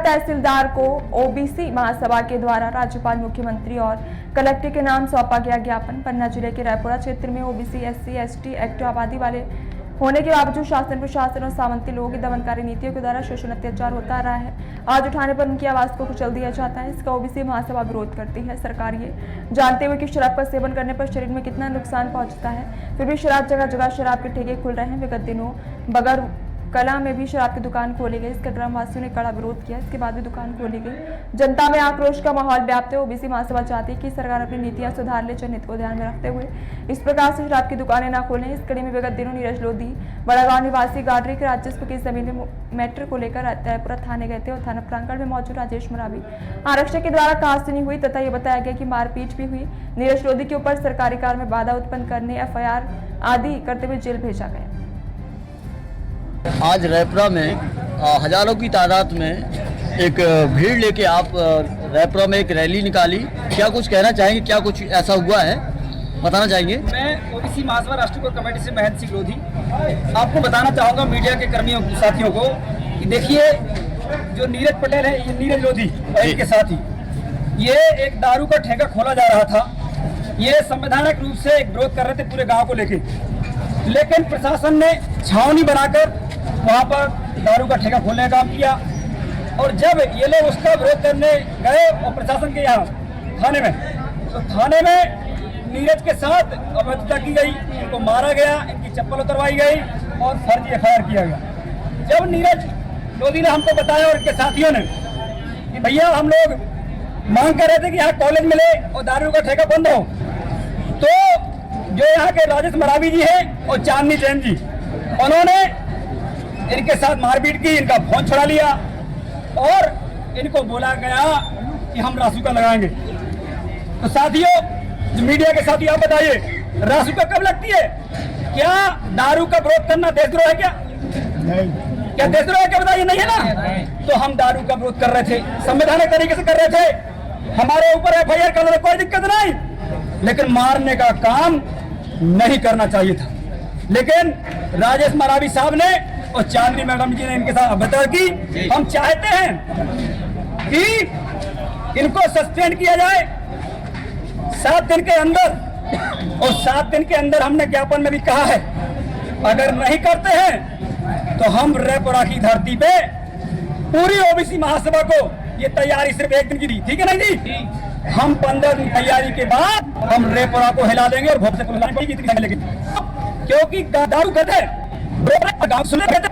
तहसीलदार को ओबीसी महासभा के द्वारा राज्यपाल, मुख्यमंत्री और कलेक्टर के नाम सौंपा गया ज्ञापन। पन्ना जिले के रायपुरा क्षेत्र में ओबीसी, एससी, एसटी, एक्टिव आबादी वाले होने के बावजूद शासन, प्रशासन और सामंती लोगों की दमनकारी नीतियों के द्वारा शोषण, अत्याचार होता रहा है। आज उठाने पर उनकी आवाज को कुचल दिया जाता है। इसका ओबीसी महासभा विरोध करती है। सरकार ये जानते हुए कि शराब का सेवन करने पर शरीर में कितना नुकसान पहुंचता है, फिर भी शराब जगह जगह शराब के ठेके खुल रहे हैं। विगत दिनों बगर कला में भी शराब की दुकान खोली गई। इसका ग्रामवासियों ने कड़ा विरोध किया। इसके बाद भी दुकान खोली गई। जनता में आक्रोश का माहौल व्याप्त है। ओबीसी महासभा चाहती है कि सरकार अपनी नीतियां सुधार ले, जनहित को ध्यान में रखते हुए इस प्रकार से शराब की दुकानें न खोलें। इस कड़ी में विगत दिनों नीरज लोधी बड़ागांव निवासी गाडरी के राजस्व की जमीन में मैटर को लेकर रायपुरा थाने गए थे और थाना प्रांगण में मौजूद राजेश मरावी आरक्षक के द्वारा कहासुनी हुई तथा ये बताया गया कि मारपीट भी हुई। नीरज लोधी के ऊपर सरकारी कार्य में बाधा उत्पन्न करने, एफआईआर आदि करते हुए जेल भेजा गया। आज रायपुरा में हजारों की तादाद में एक भीड़ लेके आप रायपुरा में एक रैली निकाली। क्या कुछ कहना चाहेंगे, क्या कुछ ऐसा हुआ है, बताना चाहेंगे? मैं ओबीसी महासभा राष्ट्रीय कोर कमेटी से महेंद्र सिंह लोधी आपको बताना चाहूँगा, मीडिया के कर्मियों साथियों को, कि देखिए जो नीरज पटेल है, ये नीरज लोधी और इनके साथी, ये एक दारू का ठेका खोला जा रहा था। ये संवैधानिक रूप से एक विरोध कर रहे थे पूरे गाँव को लेके, लेकिन प्रशासन ने छावनी बनाकर वहाँ पर दारू का ठेका खोलने का काम किया। और जब ये लोग उसका विरोध करने गए और प्रशासन के यहाँ थाने में, तो थाने में नीरज के साथ अवैधता की गई, इनको मारा गया, इनकी चप्पल उतरवाई गई और फर्जी एफआईआर किया गया। जब नीरज लोधी ने हमको बताया और इनके साथियों ने कि भैया हम लोग मांग कर रहे थे कि यहाँ कॉलेज मिले और दारू का ठेका बंद हो, तो जो यहाँ के राजेश मरावी जी हैं और चांदनी जैन जी, उन्होंने इनके साथ मारपीट की, इनका फोन छुड़ा लिया और इनको बोला गया कि हम रासुका लगाएंगे। तो साथियों, जो मीडिया के साथी, आप बताइए रासुका कब लगती है? क्या दारू का विरोध करना देशद्रोह है? क्या नहीं, क्या देशद्रोह है? क्या बताइए, नहीं है ना? तो हम दारू का विरोध कर रहे थे, संवैधानिक तरीके से कर रहे थे। हमारे ऊपर एफआईआर करने में कोई दिक्कत नहीं, लेकिन मारने का काम नहीं करना चाहिए था। लेकिन राजेश मरावी साहब ने और चांदनी मैडम जी ने इनके साथ अभद्रता की। हम चाहते हैं कि इनको सस्पेंड किया जाए 7 दिन के अंदर, और 7 दिन के अंदर हमने ज्ञापन में भी कहा है, अगर नहीं करते हैं तो हम रायपुरा की धरती पे पूरी ओबीसी महासभा को ये तैयारी सिर्फ 1 दिन की थी, ठीक है नहीं जी? हम 15 दिन तैयारी के बाद हम रायपुरा को हिला देंगे और भोग से क्योंकि दारू करते गाँव सुने रख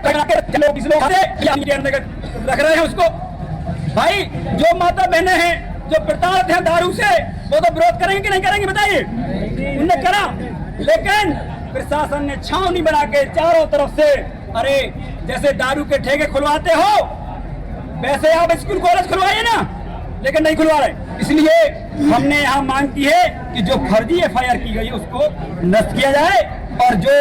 रहे हैं उसको। भाई जो माता बहने हैं जो प्रताड़ित हैं दारू से, वो तो विरोध करेंगे कि नहीं करेंगे, बताइए? उन्होंने करा, लेकिन प्रशासन ने छावनी बना के चारों तरफ से, अरे जैसे दारू के ठेके खुलवाते हो वैसे आप स्कूल कॉलेज खुलवाइए ना, लेकिन नहीं खुलवा रहे। इसलिए हमने यहाँ मांग की है कि जो फर्जी एफआईआर की गई उसको नष्ट किया जाए और जो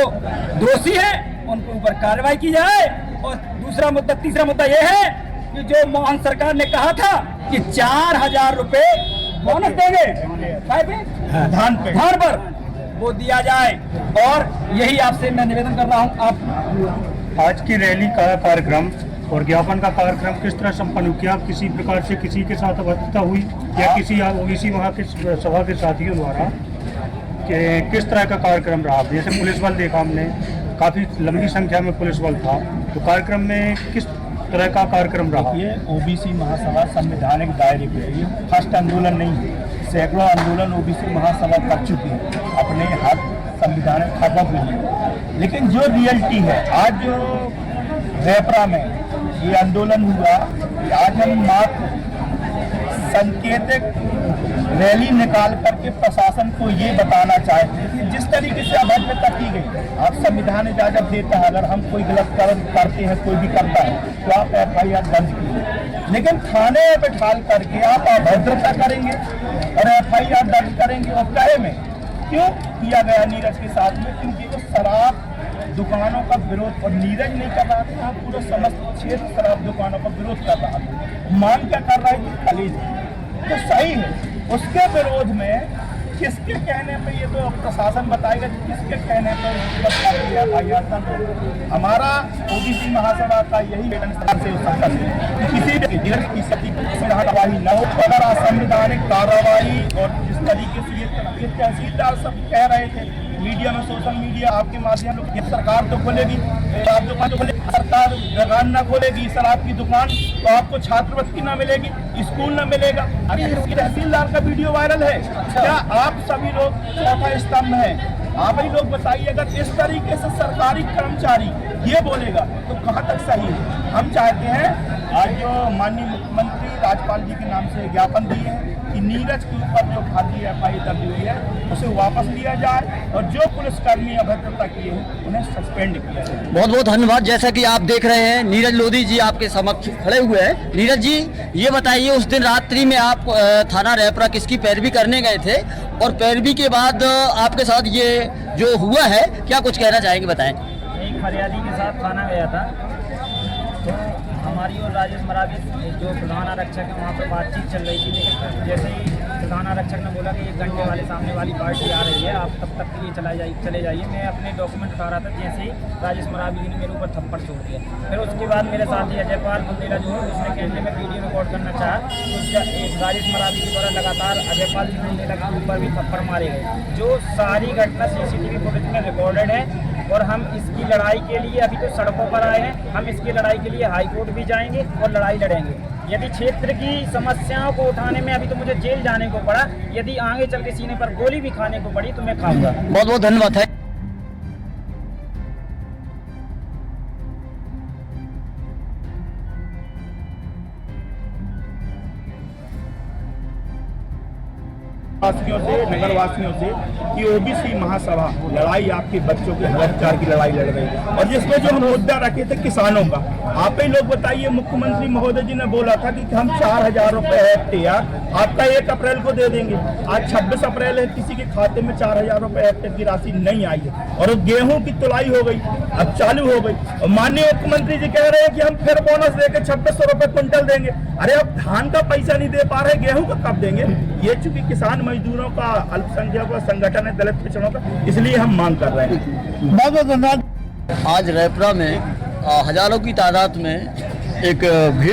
दोषी है उनके ऊपर कार्रवाई की जाए। और तीसरा मुद्दा यह है कि जो मोहन सरकार ने कहा था कि 4000 रुपए बोनस देंगे धान पर, वो दिया जाए। और यही आपसे मैं निवेदन कर रहा हूँ। आप आज की रैली का कार्यक्रम और ज्ञापन का कार्यक्रम किस तरह संपन्न किया? किसी प्रकार से किसी के साथ अभद्रता हुई या किसी ओबीसी महासभा के साथियों द्वारा किस तरह का कार्यक्रम रहा? जैसे पुलिस बल देखा हमने, काफ़ी लंबी संख्या में पुलिस बल था, तो कार्यक्रम में किस तरह का कार्यक्रम रहा? ये ओबीसी महासभा संवैधानिक दायरे पे, ये फर्स्ट आंदोलन नहीं है, सैकड़ों आंदोलन ओबीसी महासभा कर चुकी है अपने हक संविधानिक हकों के लिए। लेकिन जो रियलिटी है, आज जो रायपुरा में ये आंदोलन हुआ, आज हम मात्र सांकेतिक रैली निकाल करके प्रशासन को ये बताना चाहते हैं कि जिस तरीके से अभद्रता की गई, आप संविधान इजाजत देता है, अगर हम कोई गलत कर्म करते हैं, कोई भी करता है, तो आप एफआईआर दर्ज कीजिए, लेकिन थाने में बैठाल करके आप अभद्रता करेंगे और एफआईआर दर्ज करेंगे। और कहे में क्यों किया गया नीरज के साथ में? क्योंकि वो शराब दुकानों का विरोध, और नीरज नहीं कर रहा था, पूरे समस्त क्षेत्र शराब दुकानों का विरोध कर रहा था। मांग क्या कर रहा है? खाली तो सही है, उसके विरोध में किसके कहने पे ये तो प्रशासन बताएगा कि किसके कहने पर हमारा ओबीसी महासभा का यही स्थान से किसी भी कार्रवाई न हो। अगर असंवैधानिक कार्रवाई और जिस तरीके से ये तहसीलदार सब कह रहे थे मीडिया में, सोशल मीडिया आपके माध्यम से, सरकार तो खोलेगी, शराब दुकान तो खोलेगी, सरकार दुकान ना खोलेगी शराब की दुकान तो आपको छात्रवृत्ति ना मिलेगी, स्कूल ना मिलेगा। अरे इसकी तहसीलदार का वीडियो वायरल है। क्या आप सभी लोग चौथा स्तंभ हैं? आप ही लोग बताइए, अगर इस तरीके से सरकारी कर्मचारी ये बोलेगा तो कहाँ तक सही है? हम चाहते हैं आज जो माननीय मुख्यमंत्री राज्यपाल जी के नाम से ज्ञापन दिए हैं कि नीरज के ऊपर जो खाती एफआईआर दर्ज हुई है उसे वापस लिया जाए और जो पुलिसकर्मी अभद्रता किए हैं उन्हें सस्पेंड किया जाए। बहुत बहुत धन्यवाद। जैसा कि आप देख रहे हैं नीरज लोधी जी आपके समक्ष खड़े हुए हैं। नीरज जी, ये बताइए, उस दिन रात्रि में आप थाना रैपुरा किसकी पैरवी करने गए थे और पैरवी के बाद आपके साथ ये जो हुआ है, क्या कुछ कहना चाहेंगे, बताएं। एक फरियादी के साथ थाना गया था तो हमारी और राजेश मरावी जो प्रधान आरक्षक है वहाँ पर बातचीत चल रही थी, लेकिन जैसे ही प्रधान आरक्षक ने बोला कि 1 घंटे वाले सामने वाली पार्टी आ रही है, आप तब तक के लिए चले जाइए, मैं अपने डॉक्यूमेंट उठा रहा था, जैसे ही राजेश मरावी जी ने मेरे ऊपर थप्पड़ छोड़ दिया। फिर उसके बाद मेरे साथी अजयपाल बुंदेला जो है उसने कैमरे में वीडियो रिकॉर्ड करना चाहा, तो राजेश मरावी के द्वारा लगातार अजयपाल बुंदेला के ऊपर भी थप्पड़ मारे गए, जो सारी घटना CCTV फुटेज में रिकॉर्डेड है। और हम इसकी लड़ाई के लिए अभी तो सड़कों पर आए हैं, हम इसकी लड़ाई के लिए हाई कोर्ट भी जाएंगे और लड़ाई लड़ेंगे। यदि क्षेत्र की समस्याओं को उठाने में अभी तो मुझे जेल जाने को पड़ा, यदि आगे चल के सीने पर गोली भी खाने को पड़ी तो मैं खाऊंगा। बहुत बहुत धन्यवाद है। वासियों से, नगर वासियों से कि ओबीसी महासभा लड़ाई आपके बच्चों के अत्याचार की लड़ाई लड़ रही है और जिसमें जो हम मुद्दा रखे थे किसानों का, आप ही लोग बताइए, मुख्यमंत्री महोदय जी ने बोला था कि हम 4000 रुपए हेक्टेयर आपका 1 अप्रैल को दे देंगे। आज 26 अप्रैल है, किसी के खाते में 4000 रुपए हेक्टेयर की राशि नहीं आई है और गेहूं की तुलाई हो गई, अब चालू हो गई और माननीय मुख्यमंत्री जी कह रहे हैं कि हम फिर बोनस देके 2600 रुपए क्विंटल देंगे। अरे अब धान का पैसा नहीं दे पा रहे, गेहूं का कब देंगे? ये चूंकि किसान मजदूरों का, अल्पसंख्यकों का संगठन है, दलित पिछड़ों का, इसलिए हम मांग कर रहे हैं। बहुत बहुत धन्यवाद। आज रैपुरा में हजारों की तादाद में एक भीड़